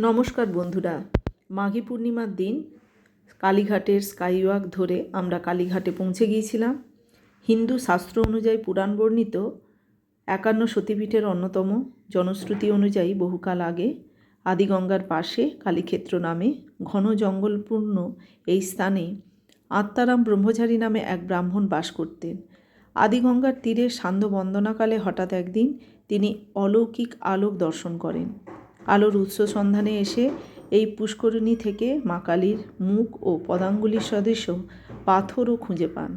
নমস্কার বন্ধুরা, মাঘী পূর্ণিমার দিন কালীঘাটের স্কাইওয়াক ধরে আমরা কালীঘাটে পৌঁছে গিয়েছিলাম। হিন্দু শাস্ত্র অনুযায়ী পুরাণ বর্ণিত 51 সতীপীঠের অন্যতম। জনশ্রুতি অনুযায়ী বহুকাল আগে আদিগঙ্গার পাশে কালীক্ষেত্র নামে ঘন জঙ্গলপূর্ণ এই স্থানে আত্মারাম ব্রহ্মচারী নামে এক ব্রাহ্মণ বাস করতেন। আদিগঙ্গার তীরে সান্ধ্য বন্দনাকালে হঠাৎ একদিন তিনি অলৌকিক আলোক দর্শন করেন। আলোর উৎস সন্ধানে এসে এই পুষ্করিণী থেকে মা কালীর মুখ ও পদাঙ্গুলির সদৃশ পাথরও খুঁজে পান।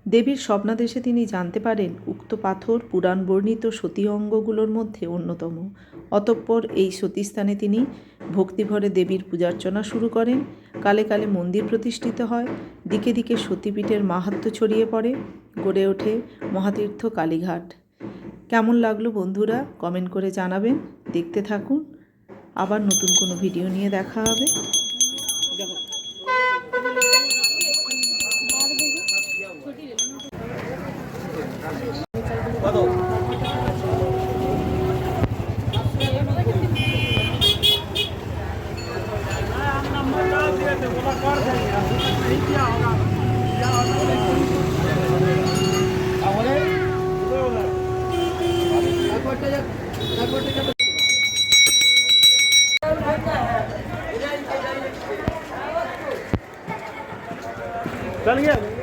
দেবীর স্বপ্নাদেশে তিনি জানতে পারেন উক্ত পাথর পুরাণ বর্ণিত সতী অঙ্গগুলোর মধ্যে অন্যতম। অতঃপর এই সতীস্থানে তিনি ভক্তিভরে দেবীর পূজার্চনা শুরু করেন। কালে কালে মন্দির প্রতিষ্ঠিত হয়, দিকে দিকে সতীপীঠের মাহাত্ম্য ছড়িয়ে পড়ে, গড়ে ওঠে মহাতীর্থ কালীঘাট। কেমন লাগলো বন্ধুরা, কমেন্ট করে জানাবেন। দেখতে থাকুন, আবার নতুন কোনো ভিডিও নিয়ে দেখা হবে। चल गया।